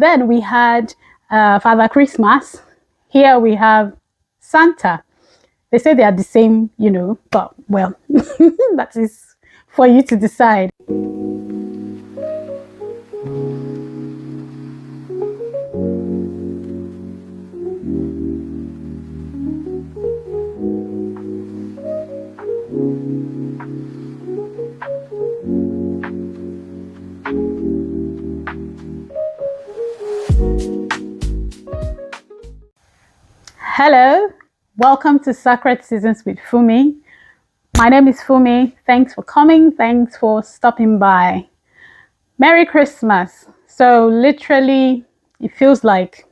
Then we had Father Christmas. Here we have Santa. They say they are the same, but well, that is for you to decide. Hello, welcome to Sacred Seasons with Fumi. My name is Fumi. Thanks for coming. Thanks for stopping by. Merry Christmas. So literally, it feels like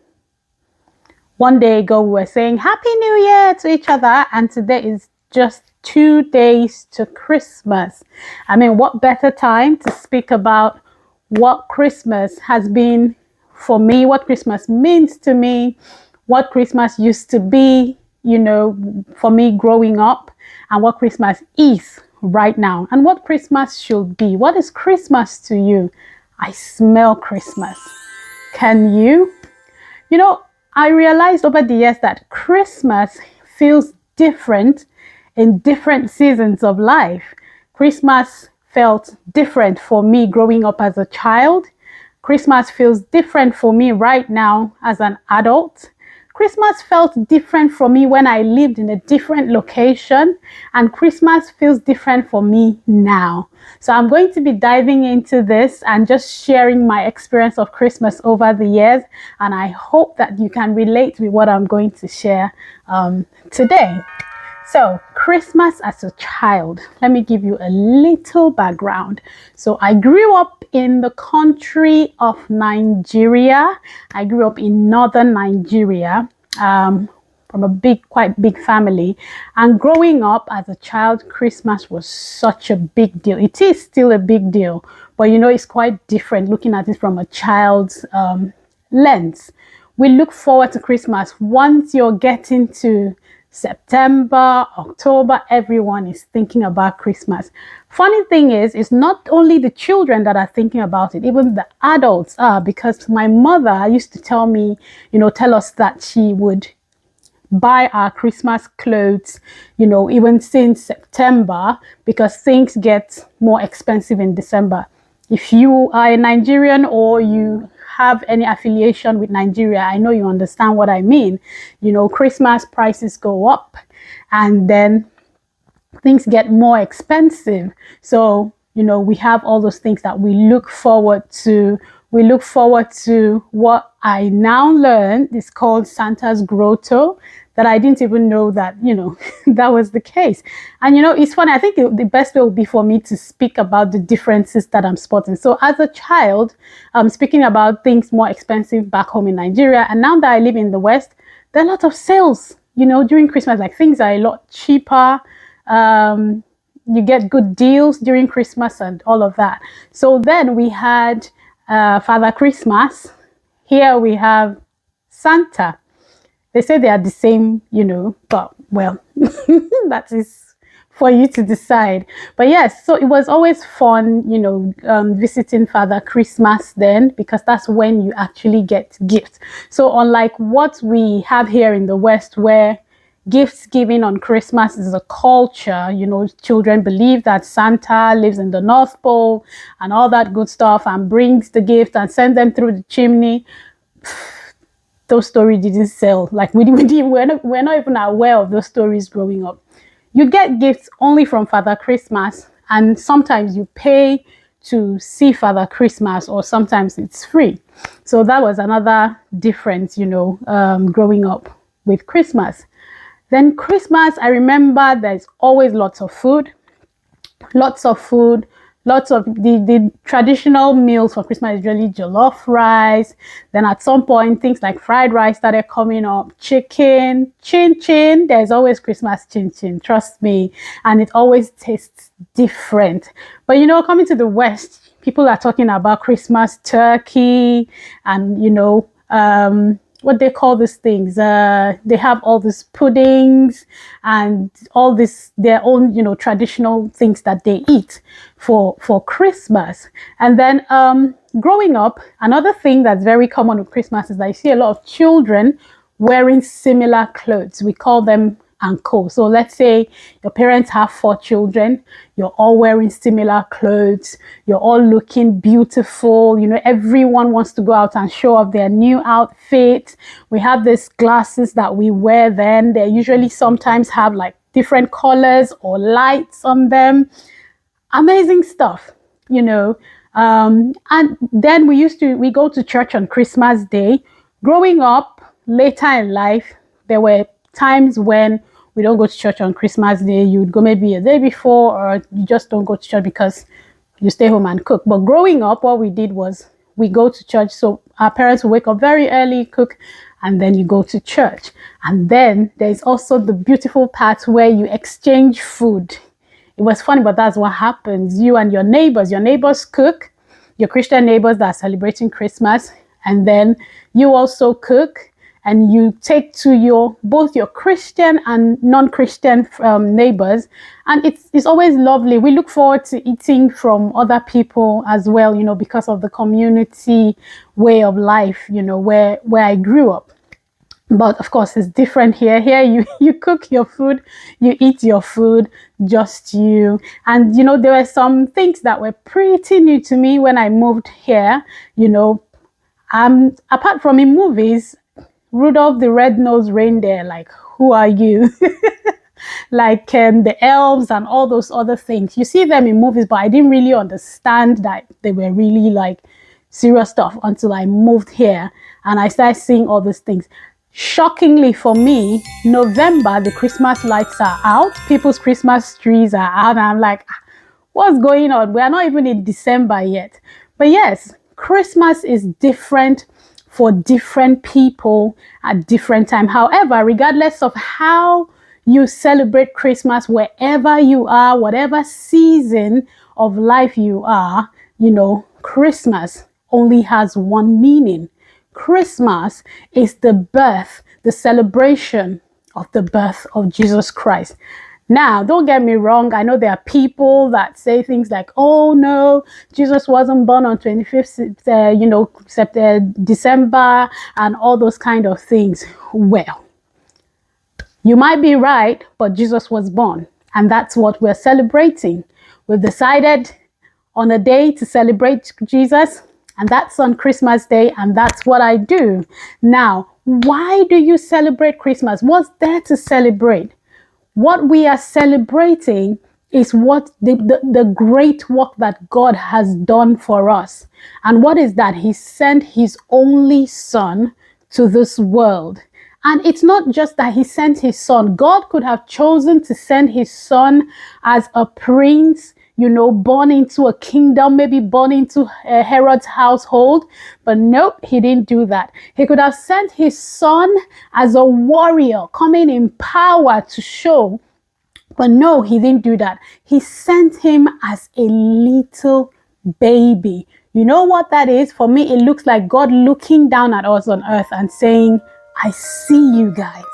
one day ago we were saying Happy New Year to each other, and today is just 2 days to Christmas. I mean, what better time to speak about what Christmas has been for me, what Christmas means to me, what Christmas used to be, for me growing up, and what Christmas is right now, and what Christmas should be. What is Christmas to you? I smell Christmas. Can you? I realized over the years that Christmas feels different in different seasons of life. Christmas felt different for me growing up as a child. Christmas feels different for me right now as an adult. Christmas felt different for me when I lived in a different location, and Christmas feels different for me now. So I'm going to be diving into this and just sharing my experience of Christmas over the years, and I hope that you can relate with what I'm going to share today. So, Christmas as a child, let me give you a little background. So, I grew up in the country of Nigeria. I grew up in northern Nigeria from a quite big family. And growing up as a child, Christmas was such a big deal. It is still a big deal, but it's quite different looking at it from a child's lens. We look forward to Christmas once you're getting to September, October, everyone is thinking about Christmas. Funny thing is, it's not only the children that are thinking about it, even the adults are, because my mother used to tell us that she would buy our Christmas clothes, even since September, because things get more expensive in December. If you are a Nigerian or you have any affiliation with Nigeria, I know you understand what I mean. Christmas prices go up and then things get more expensive. So, we have all those things that we look forward to. We look forward to what I now learned is called Santa's Grotto, that I didn't even know that, that was the case. And, it's funny. I think the best way would be for me to speak about the differences that I'm spotting. So as a child, I'm speaking about things more expensive back home in Nigeria. And now that I live in the West, there are a lot of sales, during Christmas, like things are a lot cheaper. You get good deals during Christmas and all of that. So then we had Father Christmas. Here we have Santa. They say they are the same, but well, that is for you to decide. But yes, so it was always fun, visiting Father Christmas then, because that's when you actually get gifts. So unlike what we have here in the West, where gifts giving on Christmas is a culture, children believe that Santa lives in the North Pole and all that good stuff and brings the gift and sends them through the chimney. Those stories didn't sell. Like we're not even aware of those stories growing up. You get gifts only from Father Christmas, and sometimes you pay to see Father Christmas, or sometimes it's free. So that was another difference, growing up with Christmas. Then Christmas, I remember there's always lots of food. Lots of the traditional meals for Christmas is really jollof rice. Then at some point, things like fried rice started coming up, chicken, chin chin. There's always Christmas chin chin, trust me. And it always tastes different. But coming to the West, people are talking about Christmas turkey and, what they call these things. They have all these puddings and all this their own, traditional things that they eat for Christmas. And then growing up, another thing that's very common with Christmas is that you see a lot of children wearing similar clothes. We call them anko. So let's say your parents have 4 children, you're all wearing similar clothes, you're all looking beautiful, everyone wants to go out and show off their new outfit. We have these glasses that we wear then. They usually sometimes have like different colors or lights on them. Amazing stuff, and then we go to church on Christmas Day. Growing up later in life, there were times when we don't go to church on Christmas Day. You'd go maybe a day before, or you just don't go to church because you stay home and cook. But growing up, what we did was we go to church. So our parents would wake up very early, cook, and then you go to church. And then there's also the beautiful part where you exchange food. It was funny, but that's what happens. You and your neighbors cook, your Christian neighbors that are celebrating Christmas, and then you also cook, and you take to both your Christian and non-Christian neighbors, and it's always lovely. We look forward to eating from other people as well, because of the community way of life, where I grew up. But of course, it's different here. Here, you cook your food, you eat your food, just you. And, there were some things that were pretty new to me when I moved here, apart from in movies, Rudolph the Red-Nosed Reindeer, like, who are you? Like the elves and all those other things. You see them in movies, but I didn't really understand that they were really like serious stuff until I moved here and I started seeing all these things. Shockingly for me, November, the Christmas lights are out, people's Christmas trees are out, and I'm like, what's going on? We are not even in December yet. But yes, Christmas is different for different people at different time. However, regardless of how you celebrate Christmas, wherever you are, whatever season of life you are, Christmas only has one meaning. Christmas is the celebration of the birth of Jesus Christ. Now, don't get me wrong. I know there are people that say things like, oh no, Jesus wasn't born on 25th, December and all those kind of things. Well, you might be right, but Jesus was born, and that's what we're celebrating. We've decided on a day to celebrate Jesus, and that's on Christmas Day, and that's what I do. Now, why do you celebrate Christmas? What's there to celebrate? What we are celebrating is what the great work that God has done for us. And what is that? He sent his only son to this world. And it's not just that he sent his son. God could have chosen to send his son as a prince, born into a kingdom, maybe born into Herod's household. But nope, he didn't do that. He could have sent his son as a warrior, coming in power to show. But no, he didn't do that. He sent him as a little baby. You know what that is? For me, it looks like God looking down at us on earth and saying, I see you guys.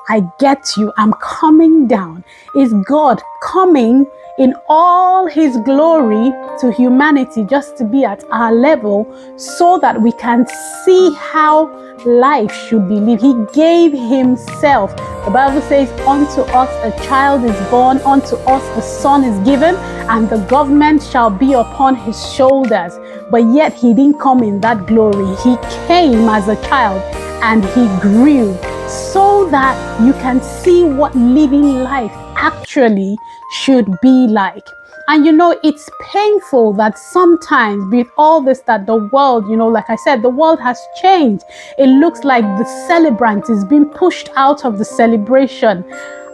I get you. I'm coming down. Is God coming in all his glory to humanity just to be at our level so that we can see how life should be lived? He gave himself. The Bible says, unto us a child is born, unto us a son is given, and the government shall be upon his shoulders. But yet he didn't come in that glory. He came as a child and he grew so that you can see what living life actually should be like. And it's painful that sometimes with all this that the world, like I said, the world has changed. It looks like the celebrant is being pushed out of the celebration.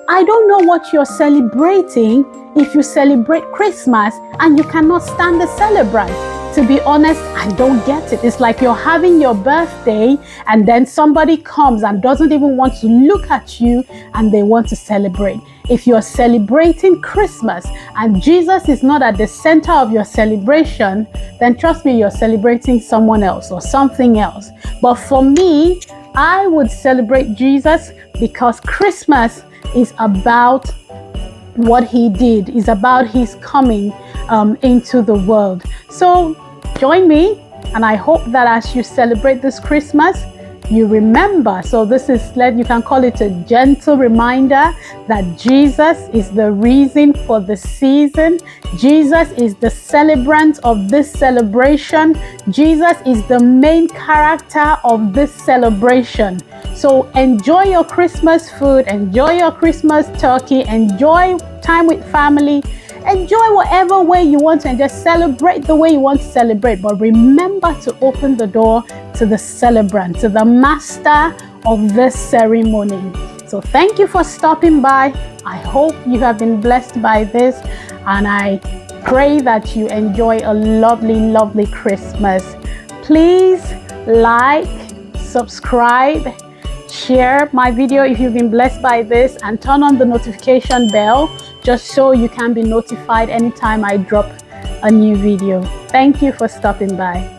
I don't know what you're celebrating if you celebrate Christmas and you cannot stand the celebrant. To be honest, I don't get it. It's like you're having your birthday and then somebody comes and doesn't even want to look at you and they want to celebrate. If you're celebrating Christmas and Jesus is not at the center of your celebration, then trust me, you're celebrating someone else or something else. But for me, I would celebrate Jesus because Christmas is about what he did, is about his coming into the world. So join me, and I hope that as you celebrate this Christmas, you remember. So this is, you can call it a gentle reminder that Jesus is the reason for the season. Jesus is the celebrant of this celebration. Jesus is the main character of this celebration. So enjoy your Christmas food, enjoy your Christmas turkey, enjoy time with family, enjoy whatever way you want to, and just celebrate the way you want to celebrate. But remember to open the door to the celebrant, to the master of this ceremony. So thank you for stopping by. I hope you have been blessed by this, and I pray that you enjoy a lovely, lovely Christmas. Please like, subscribe, share my video if you've been blessed by this, and turn on the notification bell just so you can be notified anytime I drop a new video. Thank you for stopping by.